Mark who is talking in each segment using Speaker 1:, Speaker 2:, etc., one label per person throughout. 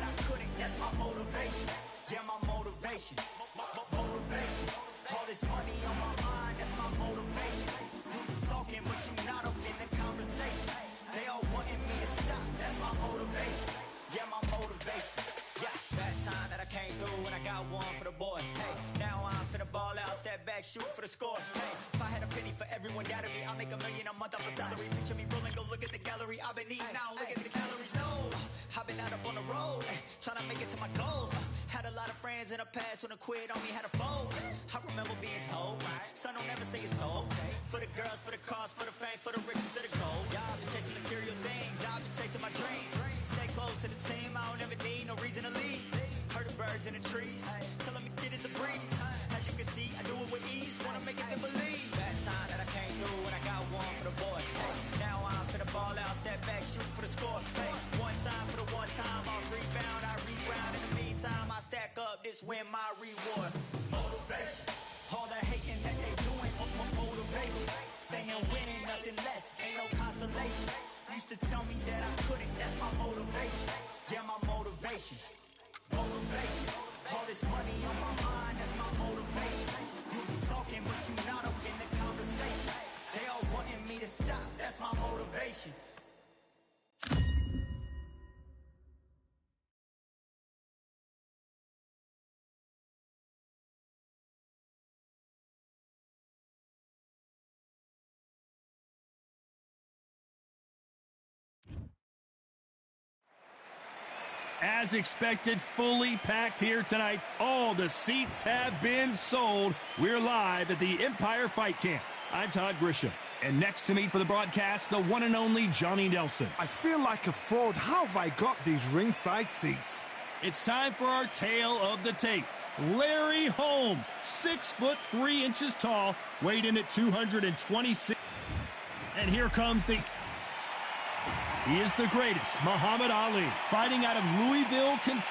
Speaker 1: that I couldn't, that's my motivation. Yeah, my motivation. Motivation. All this money on my mind, that's my motivation. You talking, but you not up in the conversation. They all wanting me to stop, that's my motivation. Yeah, my motivation. Yeah, that time that I came through and I got one for the boy. Hey, now I'm finna ball out, step back, shoot for the score. Hey, if I had a penny for everyone doubted me, I'll make $1 million a month off a salary. Picture me rolling, go look at the gallery. I've been eating now, look at the calories. No, I've been out up on the road, trying to make it to my goals. Had a lot of friends in the past when I quit on me, had a fold. I remember being told, son, don't ever say it's sold. For the girls, for the cars, for the fame, for the riches, for the gold. Yeah, I've been chasing material things, I've been chasing my dreams. Stay close to the team, I don't ever need no reason to leave. Heard the birds in the trees, telling me it is a breeze. As you can see, I do it with ease, wanna make it then believe. That time that I came through and I got one for the boy. Hey, now I'm finna ball out, step back, shoot for the score. Hey, one time for the one time, I'll rebound, I reround. In the meantime, I stack up, this win my reward. Motivation, all the hating that they doing, motivation. Staying winning, nothing less, ain't no consolation. Used to tell me that I couldn't, that's my motivation. Yeah, my motivation. Motivation. All this money on my mind, that's my motivation. You be talking, but you not up in the conversation. They all wanting me to stop, that's my motivation.
Speaker 2: As expected, fully packed here tonight. All the seats have been sold. We're live at the Empire Fight Camp. I'm Todd Grisham. And next to me for the broadcast, the one and only Johnny Nelson.
Speaker 3: I feel like a fraud. How have I got these ringside seats?
Speaker 2: It's time for our tale of the tape. Larry Holmes, 6'3" tall, weighed in at 226. And here comes the... He is the greatest, Muhammad Ali, fighting out of Louisville, Kentucky.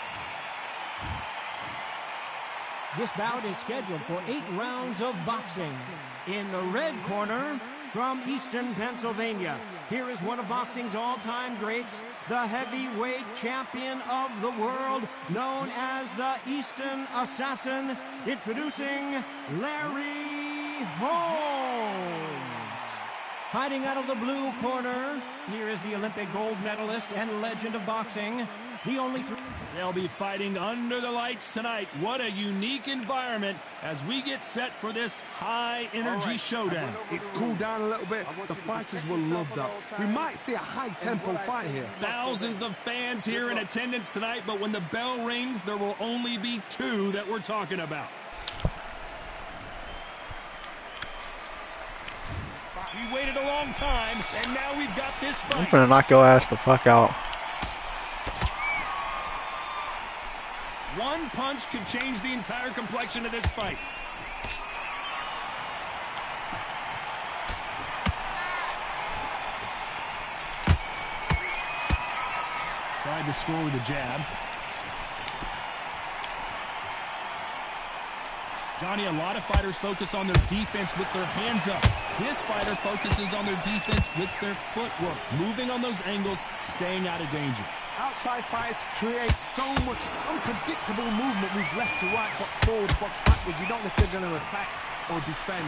Speaker 4: This bout is scheduled for 8 rounds of boxing. In the red corner, from Easton, Pennsylvania, here is one of boxing's all-time greats, the heavyweight champion of the world, known as the Easton Assassin, introducing Larry Holmes. Fighting out of the blue corner, here is the Olympic gold medalist and legend of boxing, the only three.
Speaker 2: They'll be fighting under the lights tonight. What a unique environment as we get set for this high-energy showdown.
Speaker 3: It's cooled down a little bit. The fighters will love that. We might see a high-tempo fight here.
Speaker 2: Thousands of fans here in attendance tonight, but when the bell rings, there will only be 2 that we're talking about. We waited a long time, and now we've got this fight.
Speaker 5: I'm finna knock your ass the fuck out.
Speaker 2: One punch could change the entire complexion of this fight. Tried to score with a jab. Johnny, a lot of fighters focus on their defense with their hands up. This fighter focuses on their defense with their footwork, moving on those angles, staying out of danger.
Speaker 3: Outside fights create so much unpredictable movement. We've left to right, box forward, box backwards. You don't know if they're going to attack or defend.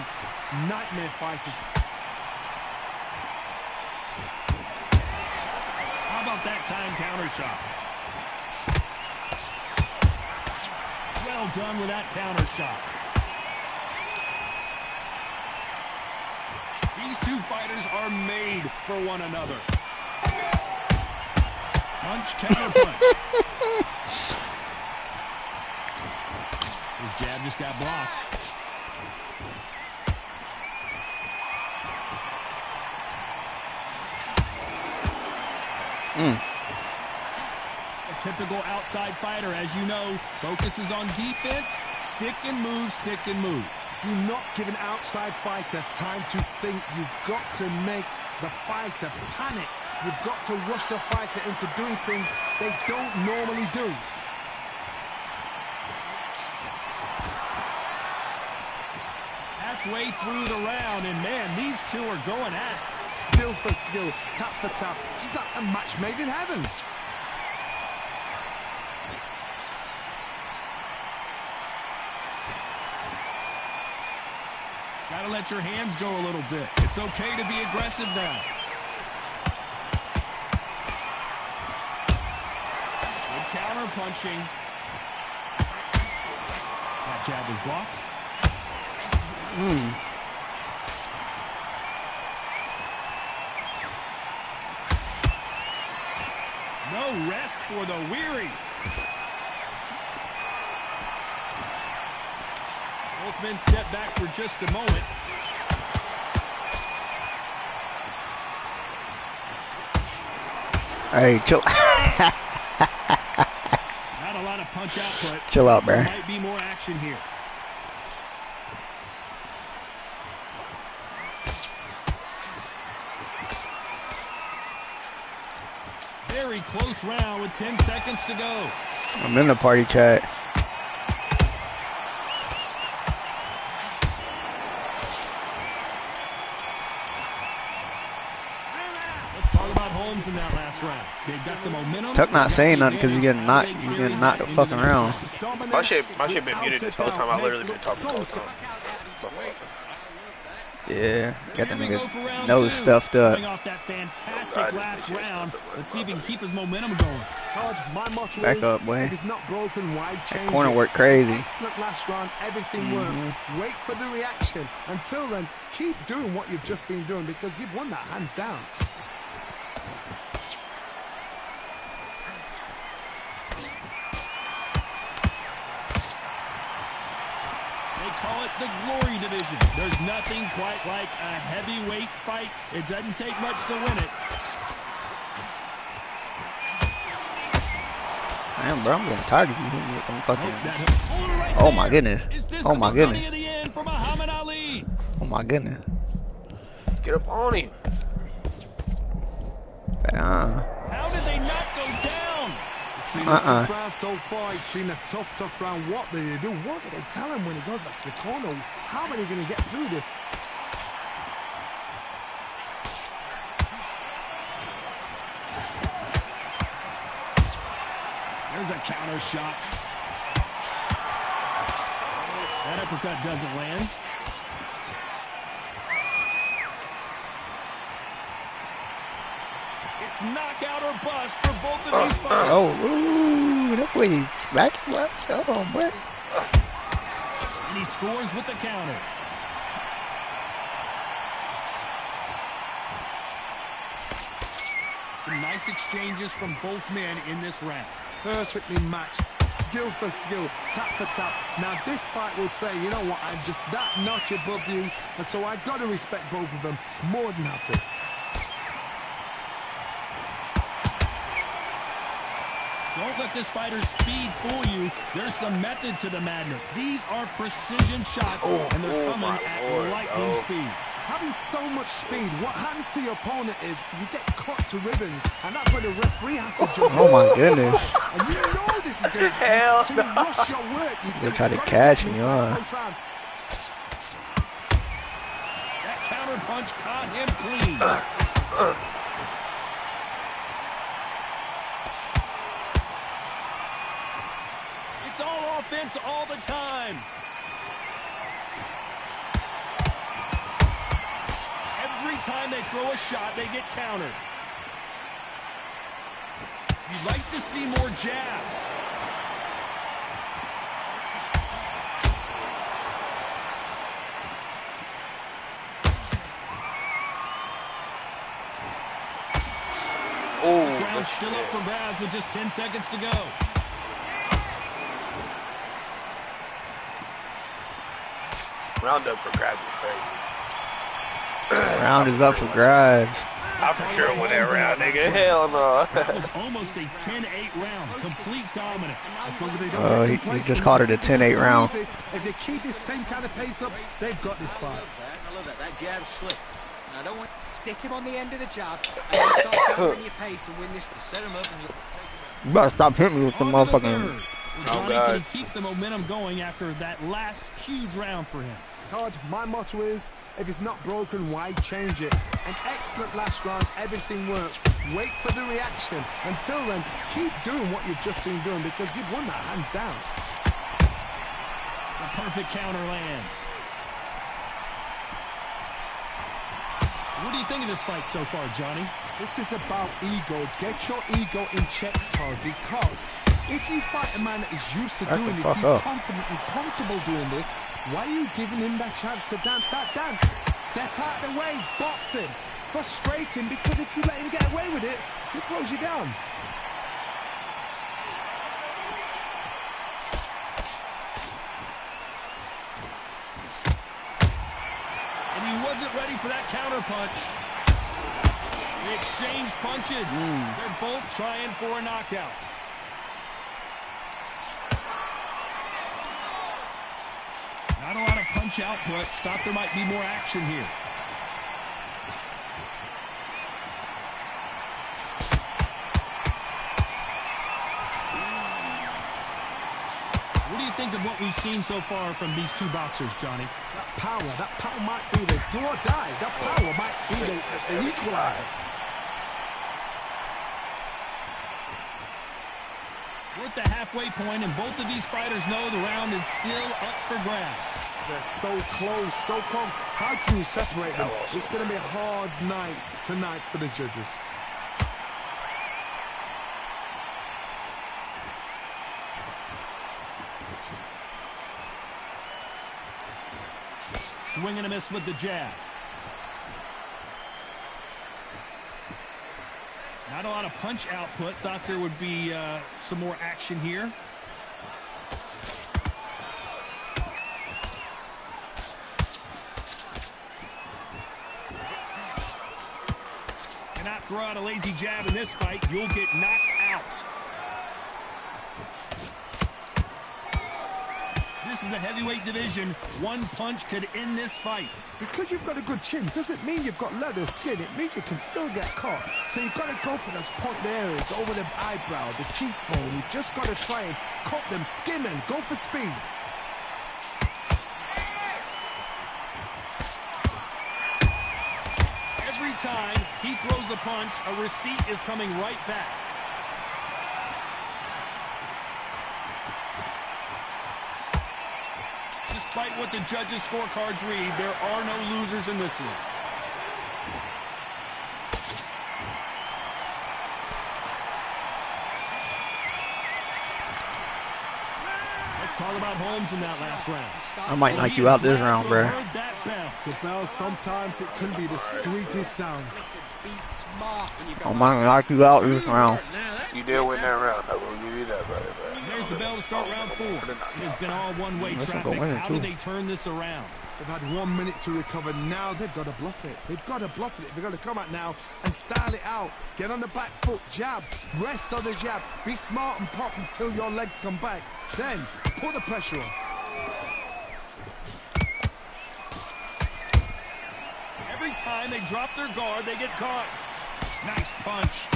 Speaker 3: Nightmare fighters.
Speaker 2: How about that time counter shot? Well done with that counter shot. These 2 fighters are made for one another. Punch, counter punch. His jab just got blocked. A typical outside fighter, as you know, focuses on defense, stick and move, stick and move.
Speaker 3: Do not give an outside fighter time to think. You've got to make the fighter panic. You've got to rush the fighter into doing things they don't normally do.
Speaker 2: Halfway through the round, and man, these 2 are going at it.
Speaker 3: Skill for skill, tap for tap. She's like a match made in heaven.
Speaker 2: Gotta let your hands go a little bit. It's okay to be aggressive now. Good counter punching. That jab was blocked. No rest for the weary. Both men step back for just a moment.
Speaker 5: Hey, chill.
Speaker 2: Not a lot of punch output.
Speaker 5: Chill out, bro.
Speaker 2: There might be more action here. Very close round with 10 seconds to go.
Speaker 5: I'm in the party chat.
Speaker 2: Let's talk about Holmes in that last round. They got the momentum.
Speaker 5: Tuck not saying nothing because he's getting knocked. He's getting knocked the fucking around.
Speaker 6: My shit been muted this whole time. I literally been talking the whole time.
Speaker 5: Yeah, got the nigga nose stuffed up.
Speaker 2: Off that fantastic last round. Let's see if he can keep his momentum going.
Speaker 5: Back up, boy.
Speaker 3: If it's not broken, why change
Speaker 5: That corner
Speaker 3: it?
Speaker 5: worked crazy.
Speaker 3: Excellent last round. Everything works. Wait for the reaction. Until then, keep doing what you've just been doing because you've won that hands down.
Speaker 2: Call it the glory division. There's nothing quite like a heavyweight fight. It doesn't take much to win it.
Speaker 5: Damn, bro, I'm getting tired of you. I'm fucking... Oh my goodness. Oh my goodness. Oh my goodness.
Speaker 6: Get up on him.
Speaker 2: How did they not go down?
Speaker 3: It's been a tough round so far. It's been a tough round. What did they do? What did they tell him when he goes back to the corner? How are they going to get through this?
Speaker 2: There's a counter shot. That uppercut doesn't land. It's knockout or bust for both of these fighters.
Speaker 5: Oh, ooh, that boy is back. Oh, boy.
Speaker 2: And he scores with the counter. Some nice exchanges from both men in this round.
Speaker 3: Perfectly matched. Skill for skill. Tap for tap. Now this fight will say, you know what, I'm just that notch above you. And so I've got to respect both of them. More than happy.
Speaker 2: Don't let this fighter's speed fool you. There's some method to the madness. These are precision shots, and they're coming at lightning speed.
Speaker 3: Having so much speed, what happens to your opponent is you get cut to ribbons, and that's where the referee has to jump in.
Speaker 5: Oh my goodness.
Speaker 3: And you know this is going to
Speaker 6: Hell
Speaker 3: happen. So you rush your work.
Speaker 5: They're trying to catch me, huh?
Speaker 2: That counter punch caught him clean. It's all offense all the time. Every time they throw a shot, they get countered. You'd like to see more jabs. This round's still up for grabs with just 10 seconds to go.
Speaker 6: Round up for grabs is crazy.
Speaker 5: Round is up for grabs.
Speaker 6: I for sure win that round, nigga. Hell no.
Speaker 2: That was almost a 10-8 round. Complete dominance.
Speaker 5: He just called it a 10-8 round.
Speaker 3: If they keep this same kind of pace up, they've got this fight.
Speaker 7: I love that. That jab's slick. And I don't want to stick him on the end of the jab and then start covering your pace and win this. Set him up and
Speaker 5: You better stop hitting me with the motherfucking...
Speaker 2: Johnny, can he keep the momentum going after that last huge round for him?
Speaker 3: Todd, my motto is, if it's not broken, why change it? An excellent last round, everything works. Wait for the reaction. Until then, keep doing what you've just been doing because you've won that hands down.
Speaker 2: The perfect counter lands. What do you think of this fight so far, Johnny?
Speaker 3: This is about ego. Get your ego in check, Todd, because if you fight a man that is used to doing this, he's confident and comfortable doing this, why are you giving him that chance to dance that dance? Step out of the way, boxing. Frustrating, because if you let him get away with it, he'll close you down.
Speaker 2: And he wasn't ready for that counter punch. They exchange punches. They're both trying for a knockout. Not a lot of punch output. Thought there might be more action here. What do you think of what we've seen so far from these two boxers, Johnny?
Speaker 3: That power might be the do or die. That power might be the equalizer.
Speaker 2: We're at the halfway point, and both of these fighters know the round is still up for grabs.
Speaker 3: They're so close, so close. How can you separate them? It's going to be a hard night tonight for the judges.
Speaker 2: Swing and a miss with the jab. Not a lot of punch output. Thought there would be some more action here. Cannot throw out a lazy jab in this fight. You'll get knocked out. This is the heavyweight division. One punch could end this fight.
Speaker 3: Because you've got a good chin doesn't mean you've got leather skin. It means you can still get caught. So you've got to go for those point areas over the eyebrow, the cheekbone. You've just got to try and cut them, skim and go for speed.
Speaker 2: Every time he throws a punch, a receipt is coming right back. Despite what the judges' scorecards read, there are no losers in this one. Let's talk about Holmes in that last round.
Speaker 5: I might knock you out this round, bro.
Speaker 3: The bell, sometimes it can be the sweetest sound.
Speaker 5: I might knock you out this round.
Speaker 6: You did win that round. I will give you that, brother.
Speaker 2: There's the bell to start round 4. It has been all one-way traffic. How do they turn this around?
Speaker 3: They've had 1 minute to recover. Now they've got to bluff it. They've got to bluff it. They've got to come out now and style it out. Get on the back foot, jab, rest on the jab. Be smart and pop until your legs come back. Then put the pressure on.
Speaker 2: Every time they drop their guard, they get caught. Nice punch.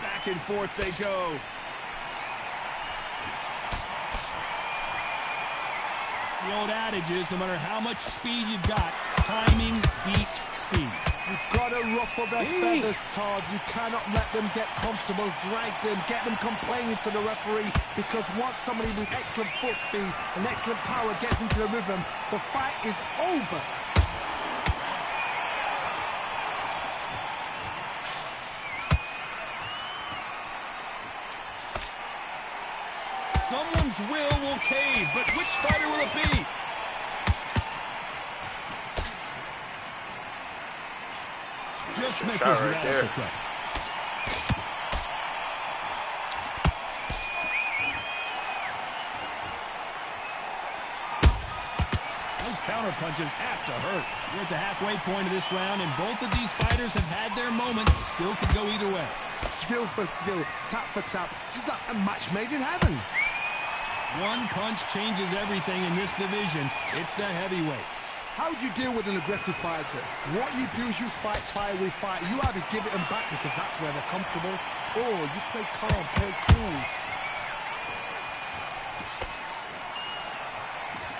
Speaker 2: Back and forth they go. The old adage is no matter how much speed you've got, timing beats speed.
Speaker 3: You've got to ruffle their feathers, Todd. You cannot let them get comfortable, drag them, get them complaining to the referee, because once somebody with excellent foot speed and excellent power gets into the rhythm, the fight is over.
Speaker 2: Someone's will cave, but which fighter will it be? Just misses with that uppercut. Those counter punches have to hurt. We're at the halfway point of this round, and both of these fighters have had their moments. Still could go either way.
Speaker 3: Skill for skill, tap for tap. Just like a match made in heaven.
Speaker 2: One punch changes everything in this division. It's the heavyweights.
Speaker 3: How do you deal with an aggressive fighter? What you do is you fight fire with fire. You either give it them back because that's where they're comfortable, or you play calm, play cool.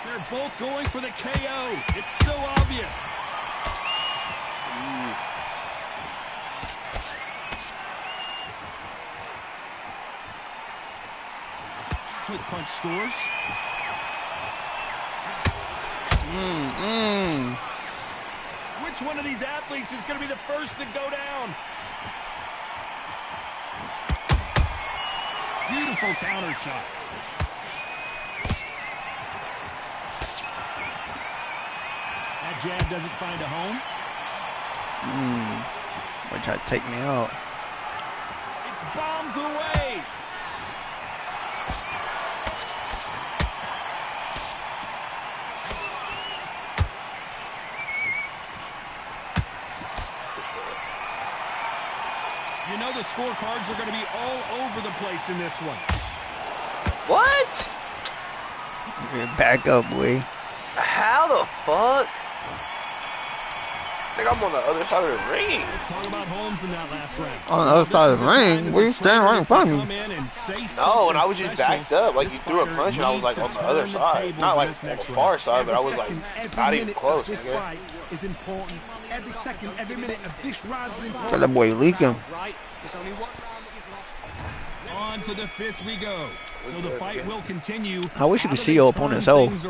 Speaker 2: They're both going for the KO. It's so obvious. punch scores. Which one of these athletes is going to be the first to go down? Beautiful counter shot. That jab doesn't find a home.
Speaker 5: They try to take me out.
Speaker 2: It's bombs away. You know the scorecards are going to be all over the place in this one.
Speaker 6: What?
Speaker 5: Back up, boy.
Speaker 6: How the fuck? I think I'm on the other side of the ring.
Speaker 2: Let's talk about Holmes in that last round.
Speaker 5: On the other side of the ring? Where you standing right in front of me?
Speaker 6: No, and I was just backed up. Like, you threw a punch and I was like on the other side. Not like on the far side, but I was like not even close.
Speaker 3: This fight is important. Every second, every minute of this round is important.
Speaker 5: Tell that boy leaking.
Speaker 2: On to the fifth we go. So the fight will continue.
Speaker 5: I wish you could see your opponent's health.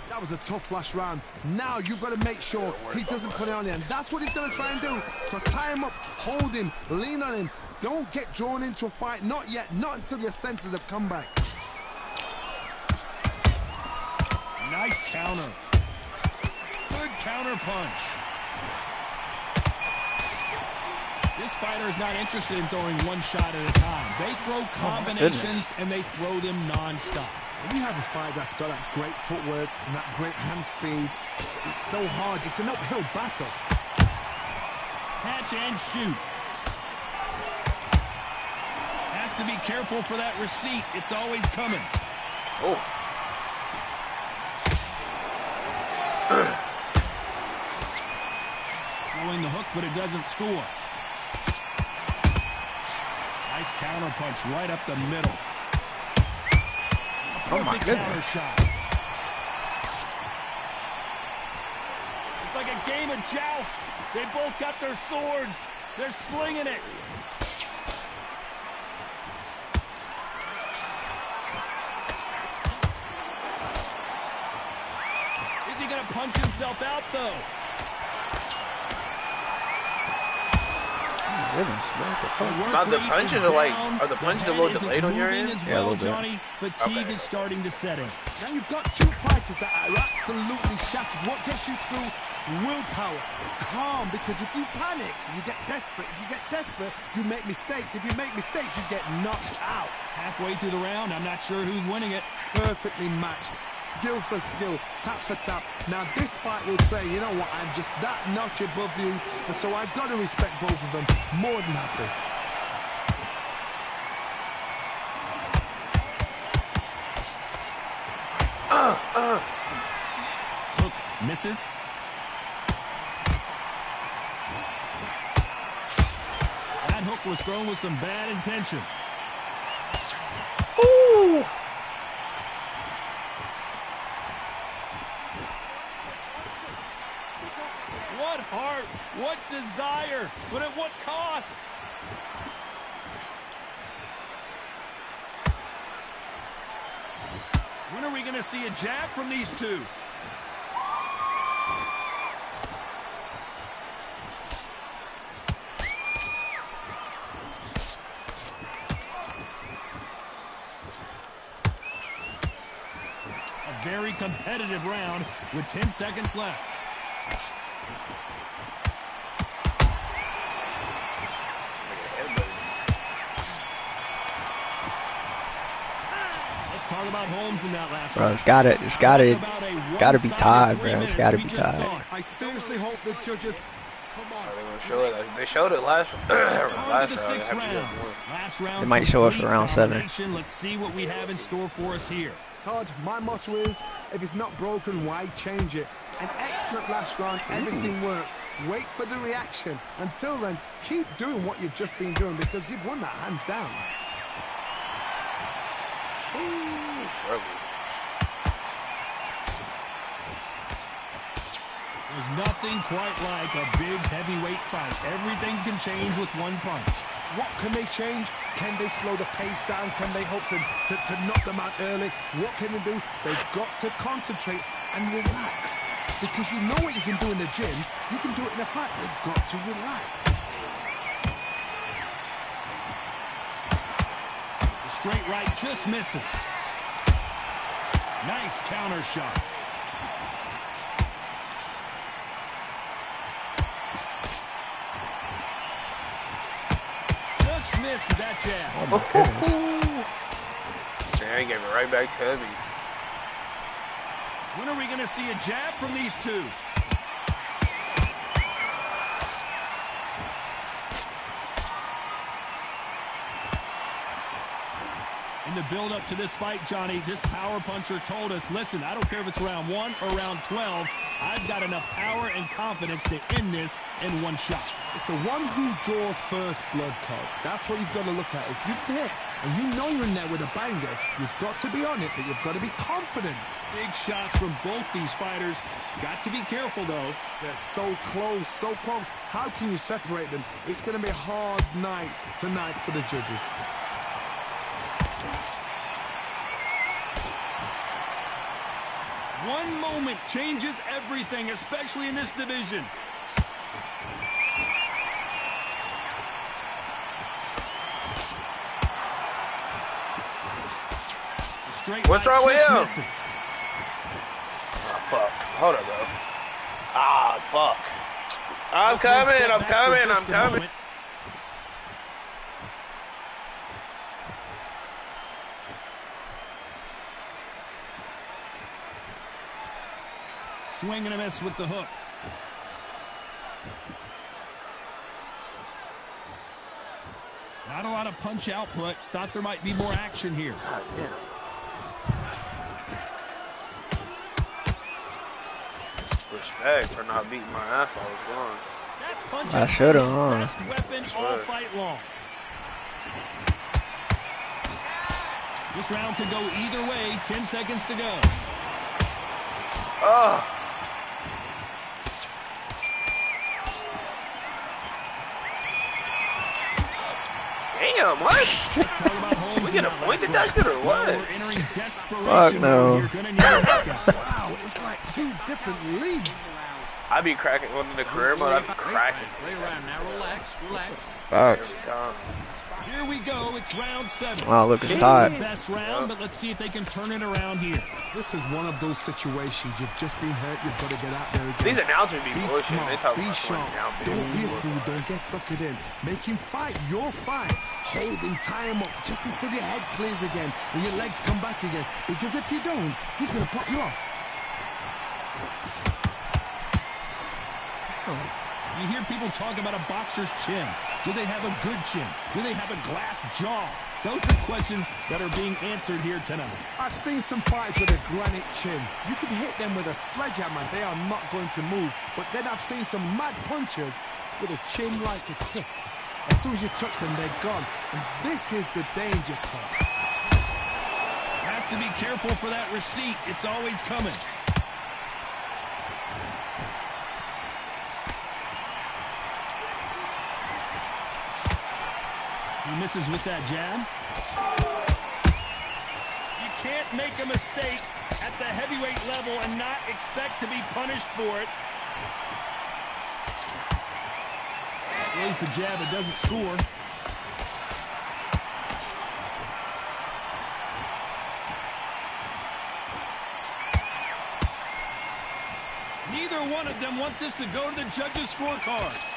Speaker 3: That was a tough last round. Now you've got to make sure he doesn't put it on the ends. That's what he's going to try and do. So tie him up, hold him, lean on him. Don't get drawn into a fight. Not yet. Not until your senses have come back.
Speaker 2: Nice counter. Good counter punch. This fighter is not interested in throwing one shot at a time. They throw combinations and they throw them non-stop.
Speaker 3: When you have a fight that's got that great footwork and that great hand speed, it's so hard. It's an uphill battle.
Speaker 2: Catch and shoot. Has to be careful for that receipt. It's always coming.
Speaker 6: Oh.
Speaker 2: Throwing the hook, but it doesn't score. Nice counter punch right up the middle.
Speaker 5: Oh my goodness.
Speaker 2: Counter shot. It's like a game of joust. They both got their swords. They're slinging it. Is he going to punch himself out, though?
Speaker 6: Now the punches are like, are the punches a little delayed on your end?
Speaker 5: Yeah, a little bit.
Speaker 2: Johnny, fatigue is starting to set in.
Speaker 3: Now you've got two fighters that are absolutely shattered. What gets you through? Willpower, calm, because if you panic, you get desperate. If you get desperate, you make mistakes. If you make mistakes, you get knocked out.
Speaker 2: Halfway through the round, I'm not sure who's winning it.
Speaker 3: Perfectly matched, skill for skill, tap for tap. Now this fight will say, you know what, I'm just that notch above you, so I've got to respect both of them. More than happy.
Speaker 2: Hook misses. That hook was thrown with some bad intentions.
Speaker 6: Ooh.
Speaker 2: What heart, what desire, but at what cost? When are we going to see a jab from these two? A very competitive round with 10 seconds left. Talk about Holmes in that last
Speaker 5: Bro,
Speaker 2: round.
Speaker 5: it's gotta be tied, bro. It's gotta be tied.
Speaker 3: I seriously hope the judges.
Speaker 6: They showed it last round.
Speaker 2: Last round.
Speaker 5: They might show us for round 7.
Speaker 2: Let's see what we have in store for us here.
Speaker 3: Todd, my motto is, if it's not broken, why change it? An excellent last round, everything works. Wait for the reaction. Until then, keep doing what you've just been doing because you've won that hands down.
Speaker 2: There's nothing quite like a big heavyweight fight. Everything can change with one punch.
Speaker 3: What can they change? Can they slow the pace down? Can they hope to knock them out early? What can they do? They've got to concentrate and relax. Because you know what you can do in the gym, you can do it in a fight. They've got to relax.
Speaker 2: The straight right just misses. Nice counter shot. Just missed that jab.
Speaker 5: Oh my goodness.
Speaker 6: Yeah, he gave it right back to me.
Speaker 2: When are we going to see a jab from these two? In the build-up to this fight, Johnny, this power puncher told us, listen, I don't care if it's round 1 or round 12, I've got enough power and confidence to end this in one shot.
Speaker 3: It's the one who draws first blood, Todd. That's what you've got to look at. If you've hit and you know you're in there with a banger, you've got to be on it, but you've got to be confident.
Speaker 2: Big shots from both these fighters. Got to be careful, though.
Speaker 3: They're so close, so close. How can you separate them? It's going to be a hard night tonight for the judges.
Speaker 2: One moment changes everything, especially in this division.
Speaker 6: What's wrong with him?
Speaker 2: Misses.
Speaker 6: Oh, fuck. Hold up, bro. Ah, fuck. I'm coming.
Speaker 2: Swing and a miss with the hook. Not a lot of punch output. Thought there might be more action here.
Speaker 6: God, yeah. Respect for not beating my ass while I was gone.
Speaker 2: That punch
Speaker 5: I should have,
Speaker 2: best weapon all fight long. This round could go either way. 10 seconds to go.
Speaker 6: Oh. Damn, what? We get a point deducted or what?
Speaker 2: We're entering desperation.
Speaker 5: Fuck no.
Speaker 2: You're gonna need a knockout.
Speaker 3: Wow, it was like two different leagues.
Speaker 6: I'd be cracking one in the career mode. I'd be cracking.
Speaker 7: Play around now. Relax.
Speaker 5: Facts.
Speaker 2: Here we go. It's round 7.
Speaker 5: Wow, look, it's
Speaker 2: The
Speaker 5: tied.
Speaker 2: best round, but let's see if they can turn it around here.
Speaker 3: This is one of those situations. You've just been hurt. You've got to get out there again.
Speaker 6: These announcers be
Speaker 3: Be
Speaker 6: bullshit. They talk
Speaker 3: smart, be
Speaker 6: about
Speaker 3: sharp.
Speaker 6: down.
Speaker 3: Don't be a fool. Don't get suckered in. Make him fight your fight. Hold him, tie him up just until your head clears again and your legs come back again. Because if you don't, he's going to pop you off.
Speaker 2: You hear people talk about a boxer's chin. Do they have a good chin? Do they have a glass jaw? Those are questions that are being answered here tonight.
Speaker 3: I've seen some fights with a granite chin. You can hit them with a sledgehammer. They are not going to move. But then I've seen some mad punchers with a chin like a kiss. As soon as you touch them, they're gone. And this is the danger spot.
Speaker 2: Has to be careful for that receipt. It's always coming. He misses with that jab. You can't make a mistake at the heavyweight level and not expect to be punished for it. Throws the jab, it doesn't score. Neither one of them want this to go to the judges' scorecards.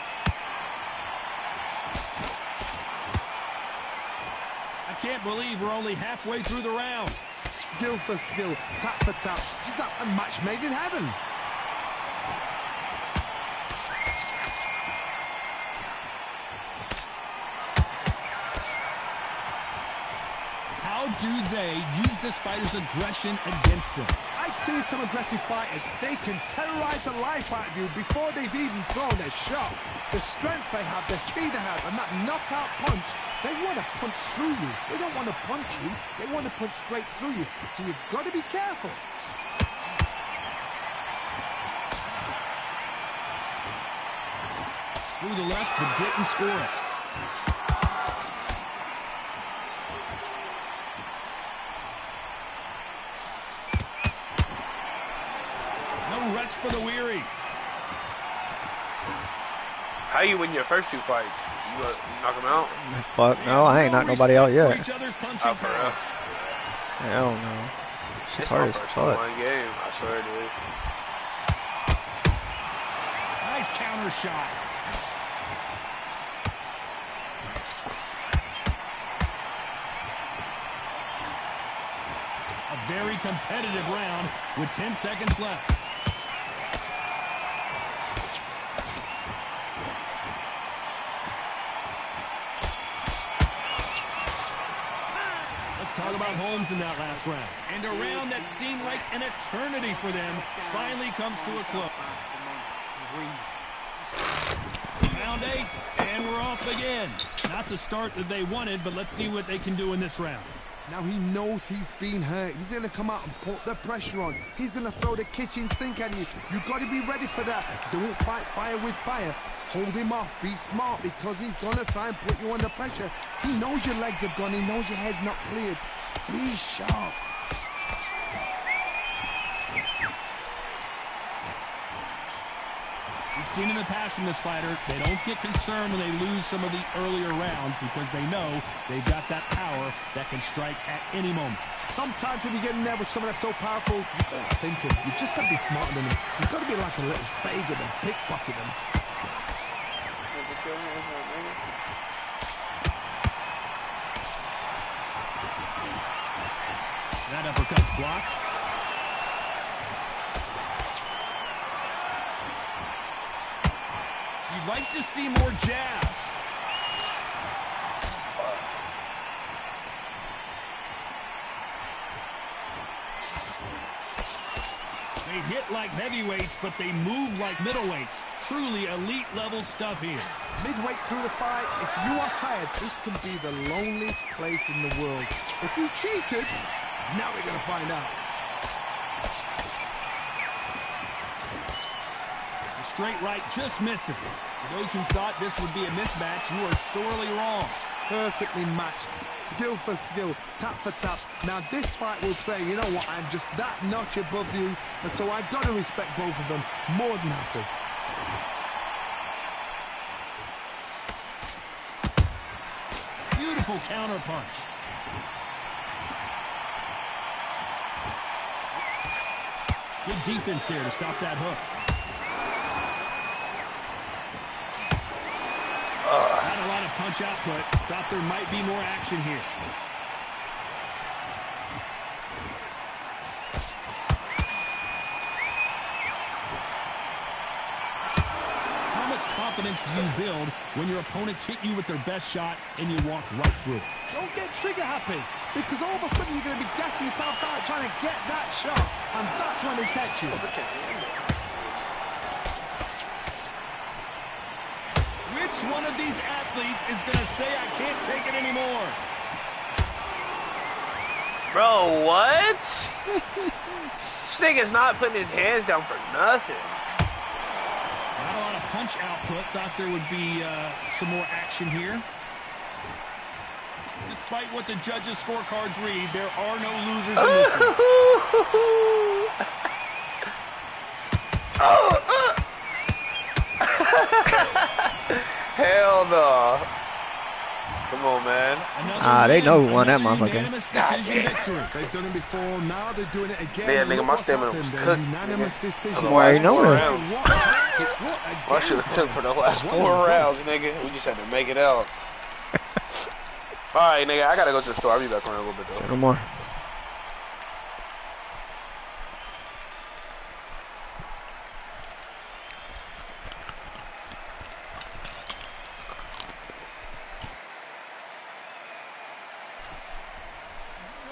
Speaker 2: I can't believe we're only halfway through the round.
Speaker 3: Skill for skill, tap for tap. Just like a match made in heaven.
Speaker 2: How do they use this fighter's aggression against them?
Speaker 3: I've seen some aggressive fighters. They can terrorize the life out of you before they've even thrown a shot. The strength they have, the speed they have, and that knockout punch, they want to punch through you. They don't want to punch you. They want to punch straight through you. So you've got to be careful.
Speaker 2: Through the left, but didn't score it. for the weary.
Speaker 6: How you win your first 2 fights? You knock him out?
Speaker 5: Fuck no, I ain't knocked nobody out yet.
Speaker 2: Each other's punching
Speaker 6: Oh, for real?
Speaker 5: Hell no. It's hard as fuck.
Speaker 6: Online game, I swear it is.
Speaker 2: Nice counter shot. A very competitive round with 10 seconds left. Talk about Holmes in that last round. And a round that seemed like an eternity for them finally comes to a close. Round 8, and we're off again. Not the start that they wanted, but let's see what they can do in this round.
Speaker 3: Now he knows he's been hurt. He's going to come out and put the pressure on. He's going to throw the kitchen sink at you. You've got to be ready for that. Don't fight fire with fire. Hold him off. Be smart because he's going to try and put you under pressure. He knows your legs have gone. He knows your head's not cleared. Be sharp.
Speaker 2: We've seen in the past from this fighter, they don't get concerned when they lose some of the earlier rounds because they know they've got that power that can strike at any moment.
Speaker 3: Sometimes when you get in there with someone that's so powerful, you've got to think him. You've just got to be smarter than him. You've got to be like a little faggot and pickpocket him.
Speaker 2: That uppercut's blocked. You'd like to see more jabs. They hit like heavyweights, but they move like middleweights. Truly elite level stuff here.
Speaker 3: Midway through the fight, if you are tired, this can be the loneliest place in the world. If you cheated, now we're going to find out.
Speaker 2: The straight right just misses. For those who thought this would be a mismatch, you are sorely wrong.
Speaker 3: Perfectly matched, skill for skill, tap for tap. Now this fight will say, you know what, I'm just that notch above you, and so I've got to respect both of them more than have to.
Speaker 2: Beautiful counter punch. Good defense there to stop that hook. Not a lot of punch output. Thought there might be more action here. How much confidence do you build when your opponents hit you with their best shot and you walk right through it?
Speaker 3: Don't get trigger happy, because all of a sudden you're going to be gassing yourself out trying to get that shot, and that's when they catch you.
Speaker 2: Which one of these athletes is going to say, I can't take it anymore?
Speaker 6: Bro, what? This nigga's not putting his hands down for nothing.
Speaker 2: Not a lot of punch output. Thought there would be some more action here. Despite what the judges' scorecards read, there are no losers in this one.
Speaker 6: Hell no. Come on, man.
Speaker 5: They know who won that motherfucker.
Speaker 3: They've done it before, now they're doing it again.
Speaker 6: Man, nigga, my stamina was cooked.
Speaker 3: Unanimous decision.
Speaker 5: Why you know that?
Speaker 6: I should have took for the last 4 rounds, nigga. We just had to make it out. Alright, nigga, I gotta go to the store. I'll be back on in a little bit, though.
Speaker 5: No more.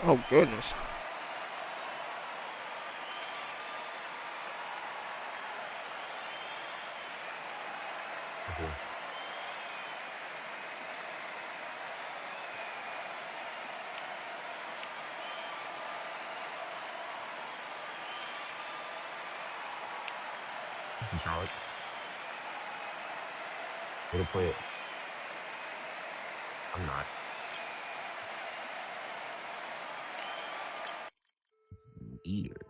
Speaker 5: Oh, goodness.
Speaker 8: Charlotte. Way to play it. I'm not. Eater.